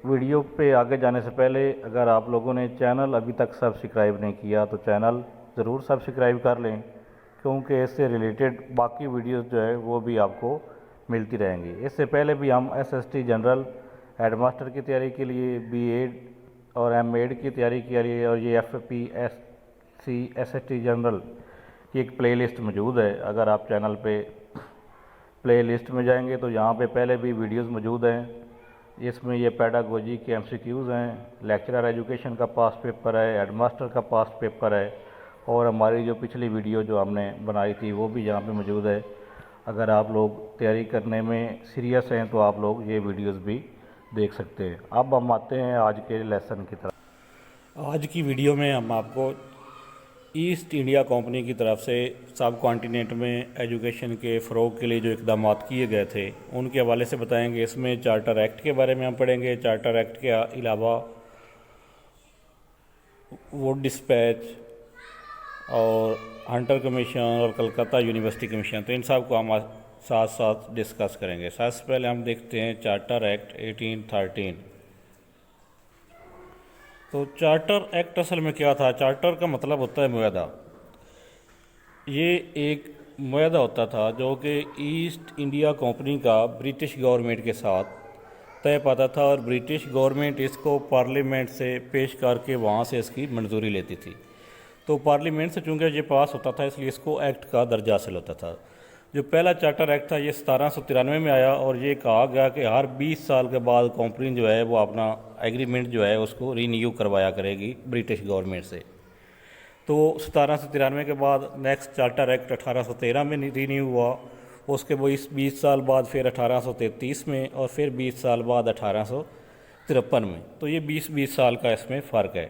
Video پہ آگے جانے سے پہلے اگر آپ لوگوں نے چینل ابھی تک سبسکرائب نہیں کیا تو چینل ضرور سبسکرائب کر لیں، کیونکہ اس سے ریلیٹڈ باقی ویڈیوز جو ہے وہ بھی آپ کو ملتی رہیں گی۔ اس سے پہلے بھی ہم S S T general head master کی تیاری کے لیے، بی ایڈ اور ایم ایڈ کی تیاری کے لیے، اور یہ F P S C S S T general کی ایک پلے لسٹ موجود ہے۔ اگر آپ چینل پہ پلے لسٹ میں جائیں گے تو یہاں پہ پہلے بھی ویڈیوز موجود ہیں۔ اس میں یہ پیڈاگوجی کے ایم سی کیوز ہیں، لیکچرر ایجوکیشن کا پاسٹ پیپر ہے، ہیڈ ماسٹر کا پاسٹ پیپر ہے، اور ہماری جو پچھلی ویڈیو جو ہم نے بنائی تھی وہ بھی یہاں پہ موجود ہے۔ اگر آپ لوگ تیاری کرنے میں سیریس ہیں تو آپ لوگ یہ ویڈیوز بھی دیکھ سکتے ہیں۔ اب ہم آتے ہیں آج کے لیسن کی طرف۔ آج کی ویڈیو میں ہم آپ کو ایسٹ انڈیا کمپنی کی طرف سے سب کانٹیننٹ میں ایجوکیشن کے فروغ کے لیے جو اقدامات کیے گئے تھے ان کے حوالے سے بتائیں گے۔ اس میں چارٹر ایکٹ کے بارے میں ہم پڑھیں گے، چارٹر ایکٹ کے علاوہ ووٹ ڈسپیچ اور ہنٹر کمیشن اور کلکتہ یونیورسٹی کمیشن، تو ان سب کو ہم ساتھ ساتھ ڈسکس کریں گے۔ سب سے پہلے ہم دیکھتے ہیں چارٹر ایکٹ 1813۔ تو چارٹر ایکٹ اصل میں کیا تھا؟ چارٹر کا مطلب ہوتا ہے معاہدہ۔ یہ ایک معاہدہ ہوتا تھا جو کہ ایسٹ انڈیا کمپنی کا برٹش گورنمنٹ کے ساتھ طے پاتا تھا، اور برٹش گورنمنٹ اس کو پارلیمنٹ سے پیش کر کے وہاں سے اس کی منظوری لیتی تھی۔ تو پارلیمنٹ سے چونکہ یہ پاس ہوتا تھا اس لیے اس کو ایکٹ کا درجہ حاصل ہوتا تھا۔ جو پہلا چارٹر ایکٹ تھا یہ 1793 میں آیا، اور یہ کہا گیا کہ ہر 20 سال کے بعد کمپنی جو ہے وہ اپنا ایگریمنٹ جو ہے اس کو رینیو کروایا کرے گی برٹش گورنمنٹ سے۔ تو 1793 کے بعد نیکسٹ چارٹر ایکٹ 1813 میں رینیو ہوا، اس کے 20 سال بعد پھر 1833 میں، اور پھر 20 سال بعد 1853 میں۔ تو یہ 20 سال کا اس میں فرق ہے۔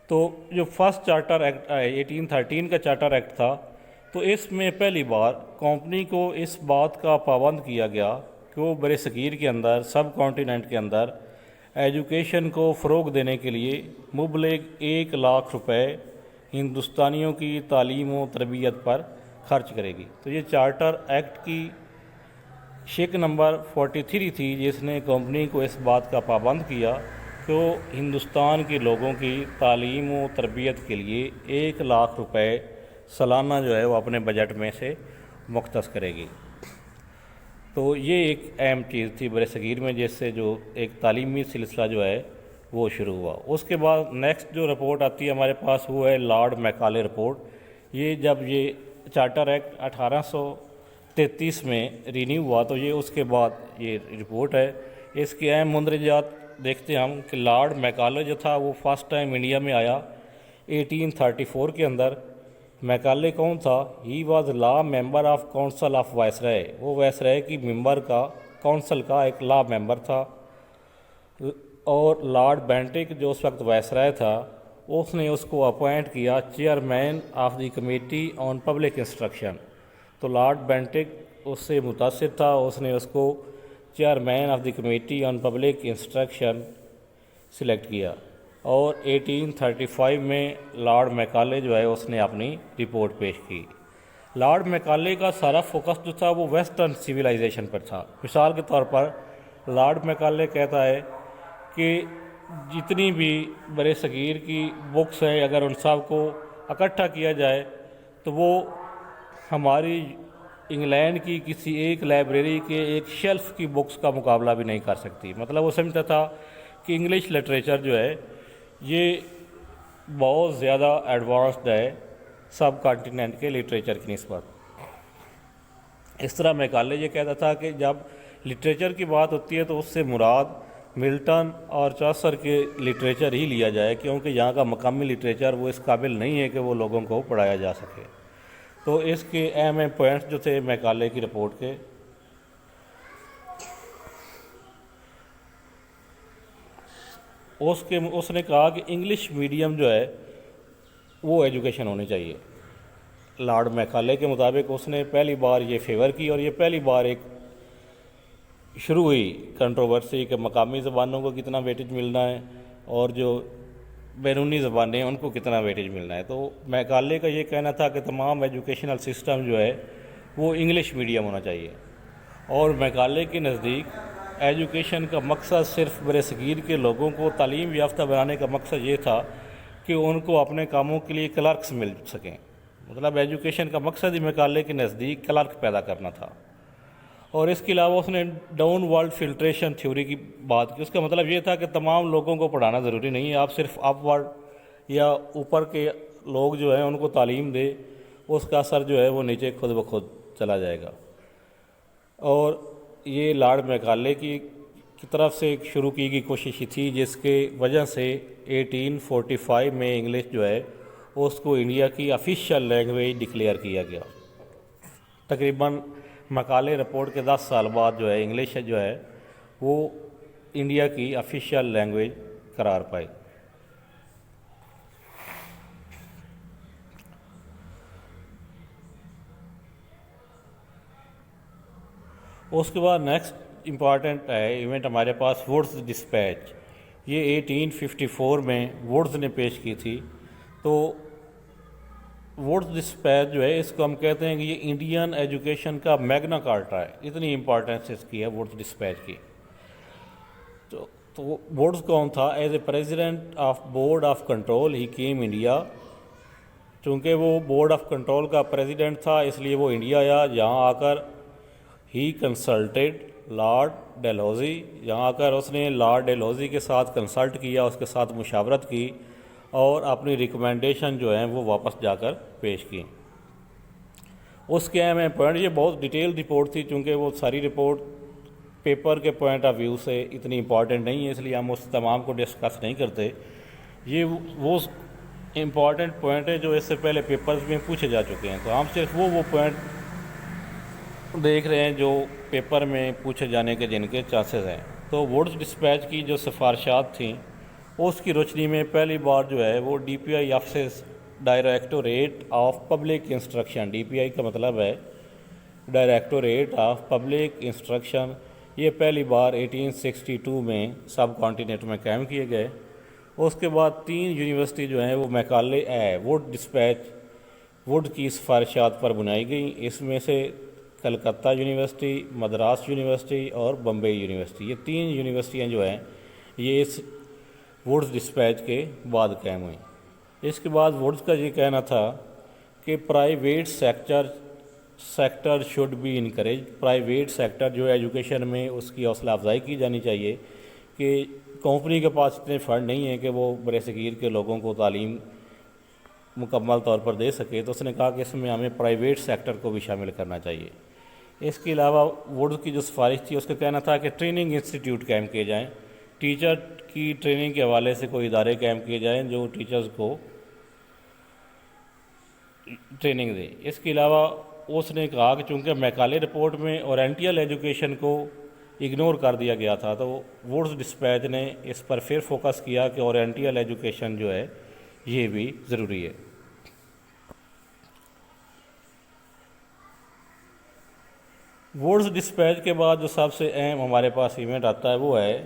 تو جو فرسٹ چارٹر ایکٹ 1813 کا چارٹر ایکٹ تھا، تو اس میں پہلی بار کمپنی کو اس بات کا پابند کیا گیا کہ وہ بر صغیر کے اندر، سب کانٹیننٹ کے اندر ایجوکیشن کو فروغ دینے کے لیے مبلغ 1,00,000 روپے ہندوستانیوں کی تعلیم و تربیت پر خرچ کرے گی۔ تو یہ چارٹر ایکٹ کی شق نمبر 43 تھی، جس نے کمپنی کو اس بات کا پابند کیا کہ وہ ہندوستان کے لوگوں کی تعلیم و تربیت کے لیے 1,00,000 روپے سالانہ جو ہے وہ اپنے بجٹ میں سے مختص کرے گی۔ تو یہ ایک اہم چیز تھی بر صغیر میں، جس سے جو ایک تعلیمی سلسلہ جو ہے وہ شروع ہوا۔ اس کے بعد نیکسٹ جو رپورٹ آتی ہے ہمارے پاس وہ ہے لارڈ میکالے رپورٹ۔ یہ جب یہ چارٹر ایکٹ 1833 میں رینیو ہوا تو یہ اس کے بعد یہ رپورٹ ہے۔ اس کی اہم مندرجات دیکھتے ہیں ہم کہ لارڈ میکالے جو تھا وہ فرسٹ ٹائم انڈیا میں آیا 1834 کے اندر۔ میکالے کون تھا؟ He was law member of council of viceroy, وہ وائسرائے کی ممبر کا، کونسل کا ایک لا ممبر تھا۔ اور لارڈ بینٹک جو اس وقت وائسرائے تھا اس نے اس کو اپوائنٹ کیا chairman of the committee on public instruction. تو لارڈ بینٹک اس سے متاثر تھا، اس نے اس کو chairman of the committee on public instruction select کیا، اور 1835 میں لارڈ میکالے جو ہے اس نے اپنی رپورٹ پیش کی۔ لارڈ میکالے کا سارا فوکس جو تھا وہ ویسٹرن سویلائزیشن پر تھا۔ مثال کے طور پر لارڈ میکالے کہتا ہے کہ جتنی بھی بر صغیر کی بکس ہیں اگر ان سب کو اکٹھا کیا جائے تو وہ ہماری انگلینڈ کی کسی ایک لائبریری کے ایک شیلف کی بکس کا مقابلہ بھی نہیں کر سکتی۔ مطلب وہ سمجھتا تھا کہ انگلش لٹریچر جو ہے یہ بہت زیادہ ایڈوانسڈ ہے سب کانٹیننٹ کے لٹریچر کی نسبت۔ اس طرح میکالے یہ کہتا تھا کہ جب لٹریچر کی بات ہوتی ہے تو اس سے مراد ملٹن اور چوسر کے لٹریچر ہی لیا جائے، کیونکہ یہاں کا مقامی لٹریچر وہ اس قابل نہیں ہے کہ وہ لوگوں کو پڑھایا جا سکے۔ تو اس کے اہم پوائنٹس جو تھے میکالے کی رپورٹ کے، اس نے کہا کہ انگلش میڈیم جو ہے وہ ایجوکیشن ہونی چاہیے۔ لارڈ میکالے کے مطابق اس نے پہلی بار یہ فیور کی، اور یہ پہلی بار ایک شروع ہوئی کنٹروورسی کہ مقامی زبانوں کو کتنا ویٹیج ملنا ہے اور جو بیرونی زبانیں ہیں ان کو کتنا ویٹیج ملنا ہے۔ تو میکالے کا یہ کہنا تھا کہ تمام ایجوکیشنل سسٹم جو ہے وہ انگلش میڈیم ہونا چاہیے، اور میکالے کے نزدیک ایجوکیشن کا مقصد صرف بر صغیر کے لوگوں کو تعلیم یافتہ بنانے کا مقصد یہ تھا کہ ان کو اپنے کاموں کے لیے کلرکس مل سکیں، مطلب ایجوکیشن کا مقصد ہی میکالے کے نزدیک کلرک پیدا کرنا تھا۔ اور اس کے علاوہ اس نے ڈاؤن ورلڈ فلٹریشن تھیوری کی بات کی۔ اس کا مطلب یہ تھا کہ تمام لوگوں کو پڑھانا ضروری نہیں ہے، آپ صرف اپ ورڈ یا اوپر کے لوگ جو ہیں ان کو تعلیم دے، اس کا اثر جو ہے وہ نیچے خود بخود چلا جائے گا۔ اور یہ لارڈ میکالے کی طرف سے شروع کی گئی کوشش تھی، جس کے وجہ سے 1845 میں انگلش جو ہے اس کو انڈیا کی آفیشیل لینگویج ڈکلیئر کیا گیا۔ تقریباً میکالے رپورٹ کے 10 سال بعد جو ہے انگلش جو ہے وہ انڈیا کی آفیشیل لینگویج قرار پائی۔ اس کے بعد نیکسٹ امپارٹنٹ ہے ایونٹ ہمارے پاس ووڈز ڈسپیچ۔ یہ 1854 میں ووڈز نے پیش کی تھی۔ تو ووڈز ڈسپیچ جو ہے اس کو ہم کہتے ہیں کہ یہ انڈین ایجوکیشن کا میگنا کارٹا ہے، اتنی امپارٹنس اس کی ہے ووڈز ڈسپیچ کی۔ تو ووڈز کون تھا؟ As a president of board of control he came India. چونکہ وہ بورڈ آف کنٹرول کا پریزیڈنٹ تھا اس لیے وہ انڈیا آیا۔ یہاں آ کر ہی کنسلٹیڈ لارڈ ڈیلہوزی، یہاں آ کر اس نے لارڈ ڈیلہوزی کے ساتھ کنسلٹ کیا، اس کے ساتھ مشاورت کی اور اپنی ریکمنڈیشن جو ہیں وہ واپس جا کر پیش کی۔ اس کے اہم پوائنٹ، یہ بہت ڈیٹیل رپورٹ تھی، چونکہ وہ ساری رپورٹ پیپر کے پوائنٹ آف ویو سے اتنی امپورٹنٹ نہیں ہے، اس لیے ہم اس تمام کو ڈسکس نہیں کرتے۔ یہ وہ امپورٹنٹ پوائنٹ ہے جو اس سے پہلے پیپرز میں پوچھے جا چکے ہیں، تو ہم صرف وہ پوائنٹ دیکھ رہے ہیں جو پیپر میں پوچھے جانے کے جن کے چانسز ہیں۔ تو ووڈز ڈسپیچ کی جو سفارشات تھیں اس کی روشنی میں پہلی بار جو ہے وہ D P I offices, directorate of public instruction, D P I کا مطلب ہے ڈائریکٹوریٹ آف پبلک انسٹرکشن، یہ پہلی بار 1862 میں سب کانٹیننٹ میں قائم کیے گئے۔ اس کے بعد 3 یونیورسٹی جو ہیں وہ میکالے ووڈ ڈسپیچ ووڈ کی سفارشات پر بنائی گئیں۔ اس میں سے کلکتہ یونیورسٹی، مدراس یونیورسٹی اور بمبئی یونیورسٹی، یہ 3 یونیورسٹیاں جو ہیں یہ اس ووڈز ڈسپیچ کے بعد قائم ہوئیں۔ اس کے بعد ووڈز کا یہ کہنا تھا کہ private sector should be encourage, private sector جو ہے ایجوکیشن میں اس کی حوصلہ افزائی کی جانی چاہیے کہ کمپنی کے پاس اتنے فنڈ نہیں ہیں کہ وہ بر صغیر کے لوگوں کو تعلیم مکمل طور پر دے سکے، تو اس نے کہا کہ اس میں ہمیں پرائیویٹ سیکٹر کو بھی شامل کرنا چاہیے۔ اس کے علاوہ ووڈز کی جو سفارش تھی اس کا کہنا تھا کہ ٹریننگ انسٹیٹیوٹ قائم کیے جائیں، ٹیچر کی ٹریننگ کے حوالے سے کوئی ادارے قائم کیے جائیں جو ٹیچرز کو ٹریننگ دے۔ اس کے علاوہ اس نے کہا کہ چونکہ میکالے رپورٹ میں اورینٹیل ایجوکیشن کو اگنور کر دیا گیا تھا، تو ووڈز ڈسپیچ نے اس پر پھر فوکس کیا کہ اورینٹیل ایجوکیشن جو ہے یہ بھی ضروری ہے۔ ووڈز ڈسپیچ کے بعد جو سب سے اہم ہمارے پاس ایونٹ آتا ہے وہ ہے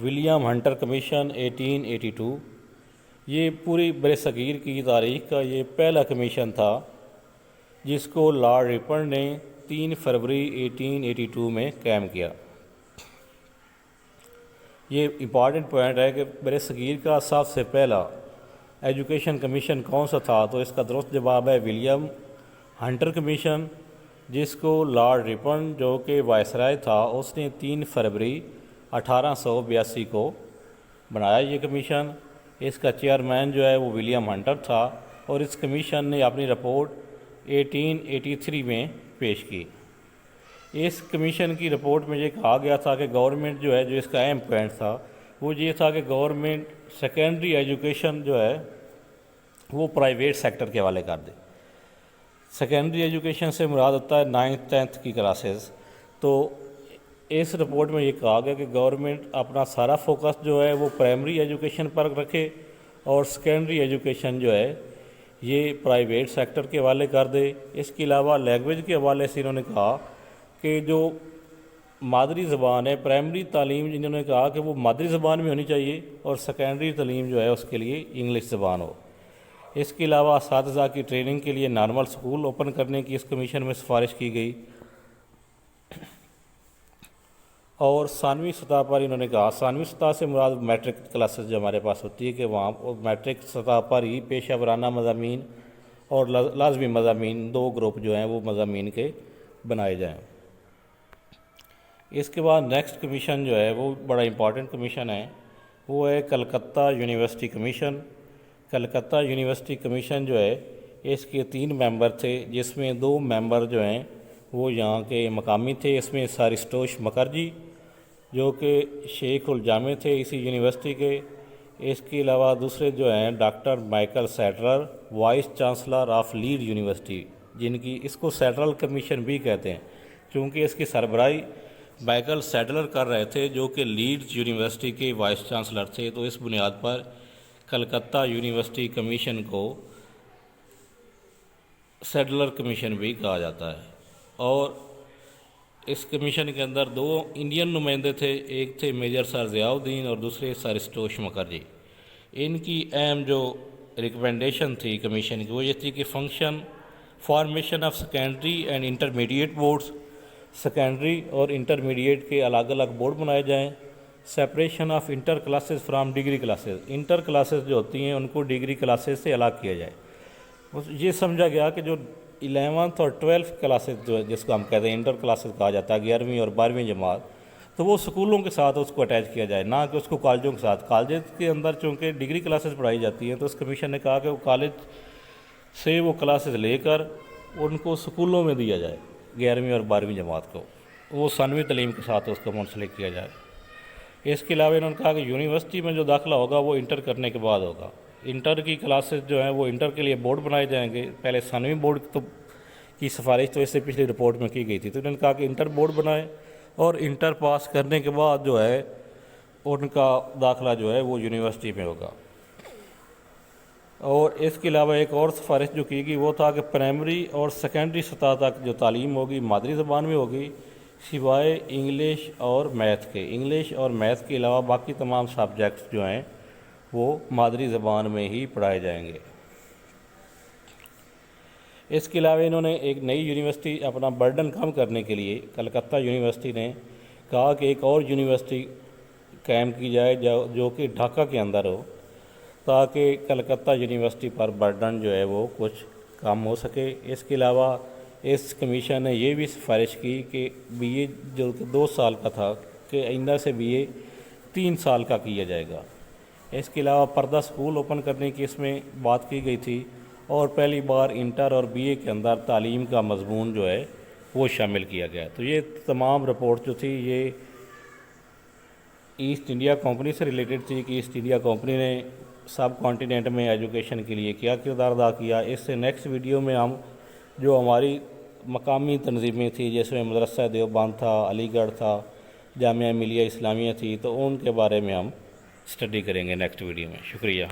ولیم ہنٹر کمیشن 1882۔ یہ پوری بر صغیر کی تاریخ کا یہ پہلا کمیشن تھا جس کو لارڈ رپن نے 3 فروری 1882 میں قائم کیا۔ یہ امپارٹنٹ پوائنٹ ہے کہ بر صغیر کا سب سے پہلا ایجوکیشن کمیشن کون سا تھا، تو اس کا درست جواب ہے ولیم ہنٹر کمیشن، جس کو لارڈ رپن جو کہ وائسرائے تھا اس نے 3 فروری 1882 کو بنایا یہ کمیشن۔ اس کا چیئرمین جو ہے وہ ولیم ہنٹر تھا اور اس کمیشن نے اپنی رپورٹ 1883 میں پیش کی۔ اس کمیشن کی رپورٹ میں یہ کہا گیا تھا کہ گورنمنٹ جو ہے، جو اس کا اہم پوائنٹ تھا وہ یہ تھا کہ گورنمنٹ سیکنڈری ایجوکیشن جو ہے وہ پرائیویٹ سیکٹر کے حوالے کر دے۔ سیکنڈری ایجوکیشن سے مراد ہوتا ہے 9th 10th کی کلاسز۔ تو اس رپورٹ میں یہ کہا گیا کہ گورنمنٹ اپنا سارا فوکس جو ہے وہ پرائمری ایجوکیشن پر رکھے اور سیکنڈری ایجوکیشن جو ہے یہ پرائیویٹ سیکٹر کے حوالے کر دے۔ اس کے علاوہ لینگویج کے حوالے سے انہوں نے کہا کہ جو مادری زبان ہے، پرائمری تعلیم انہوں نے کہا کہ وہ مادری زبان میں ہونی چاہیے اور سیکنڈری تعلیم جو ہے اس کے لیے انگلش زبان ہو۔ اس کے علاوہ اساتذہ کی ٹریننگ کے لیے نارمل سکول اوپن کرنے کی اس کمیشن میں سفارش کی گئی اور ثانوی سطح پر انہوں نے کہا ثانوی سطح سے مراد میٹرک کلاسز جو ہمارے پاس ہوتی ہے کہ وہاں میٹرک سطح پر ہی پیشہ ورانہ مضامین اور لازمی مضامین 2 گروپ جو ہیں وہ مضامین کے بنائے جائیں۔ اس کے بعد نیکسٹ کمیشن جو ہے وہ بڑا امپورٹنٹ کمیشن ہے، وہ ہے Calcutta university commission. Calcutta university commission جو ہے اس کے 3 ممبر تھے، جس میں 2 ممبر جو ہیں وہ یہاں کے مقامی تھے۔ اس میں سارستوش مکھرجی جو کہ شیخ الجامع تھے اسی یونیورسٹی کے، اس کے علاوہ دوسرے جو ہیں ڈاکٹر مائیکل سیٹرر، vice chancellor of Leeds University, جن کی اس کو سیٹرل کمیشن بھی کہتے ہیں کیونکہ اس کی سربراہی مائیکل سیٹلر کر رہے تھے جو کہ لیڈز یونیورسٹی کے وائس چانسلر تھے۔ تو اس بنیاد پر کلکتہ یونیورسٹی کمیشن کو سیٹلر کمیشن بھی کہا جاتا ہے۔ اور اس کمیشن کے اندر 2 انڈین نمائندے تھے، ایک تھے میجر سر ضیاء الدین اور دوسرے سارستوش مکھرجی۔ ان کی اہم جو ریکمنڈیشن تھی کمیشن کی وہ یہ تھی کہ formation of secondary and intermediate boards, secondary اور انٹرمیڈیٹ کے الگ الگ بورڈ بنائے جائیں۔ Separation of inter classes from degree classes, inter classes جو ہوتی ہیں ان کو ڈگری کلاسز سے الگ کیا جائے۔ یہ سمجھا گیا کہ جو 11th اور 12th کلاسز جو جس کو ہم کہتے ہیں انٹر کلاسز کہا جاتا ہے، 11ویں اور 12ویں جماعت، تو وہ سکولوں کے ساتھ اس کو اٹیچ کیا جائے، نہ کہ اس کو کالجوں کے ساتھ۔ کالجز کے اندر چونکہ ڈگری کلاسز پڑھائی جاتی ہیں تو اس کمیشن نے کہا کہ وہ کالج سے وہ کلاسز لے کر ان کو سکولوں میں دیا جائے، 11ویں اور 12ویں جماعت کو، وہ ثانوی تعلیم کے ساتھ اس کو منسلک کیا جائے۔ اس کے علاوہ انہوں نے کہا کہ یونیورسٹی میں جو داخلہ ہوگا وہ انٹر کرنے کے بعد ہوگا۔ انٹر کی کلاسز جو ہیں وہ انٹر کے لیے بورڈ بنائے جائیں گے۔ پہلے ثانوی بورڈ کی سفارش تو اس سے پچھلی رپورٹ میں کی گئی تھی، تو انہوں نے کہا کہ انٹر بورڈ بنائے اور انٹر پاس کرنے کے بعد جو ہے ان کا داخلہ جو ہے وہ یونیورسٹی میں ہوگا۔ اور اس کے علاوہ ایک اور سفارش جو کی گئی وہ تھا کہ پرائمری اور سیکنڈری سطح تک جو تعلیم ہوگی مادری زبان میں ہوگی، سوائے انگلش اور میتھ کے۔ انگلش اور میتھ کے علاوہ باقی تمام سبجیکٹس جو ہیں وہ مادری زبان میں ہی پڑھائے جائیں گے۔ اس کے علاوہ انہوں نے ایک نئی یونیورسٹی اپنا برڈن کم کرنے کے لیے کلکتہ یونیورسٹی نے کہا کہ ایک اور یونیورسٹی قائم کی جائے جو کہ ڈھاکہ کے اندر ہو، تاکہ کلکتہ یونیورسٹی پر برڈن جو ہے وہ کچھ کم ہو سکے۔ اس کے علاوہ اس کمیشن نے یہ بھی سفارش کی کہ بی اے جو کہ 2 سال کا تھا کہ آئندہ سے بی اے 3 سال کا کیا جائے گا۔ اس کے علاوہ پردہ سکول اوپن کرنے کی اس میں بات کی گئی تھی، اور پہلی بار انٹر اور بی اے کے اندر تعلیم کا مضمون جو ہے وہ شامل کیا گیا۔ تو یہ تمام رپورٹ جو تھی یہ ایسٹ انڈیا کمپنی سے ریلیٹڈ تھی کہ ایسٹ انڈیا کمپنی نے سب کانٹیننٹ میں ایجوکیشن کے لیے کیا کردار ادا کیا۔ اس سے نیکسٹ ویڈیو میں ہم جو ہماری مقامی تنظیمیں تھیں جس میں مدرسہ دیوبند تھا، علی گڑھ تھا، جامعہ ملیہ اسلامیہ تھی، تو ان کے بارے میں ہم اسٹڈی کریں گے نیکسٹ ویڈیو میں۔ شکریہ۔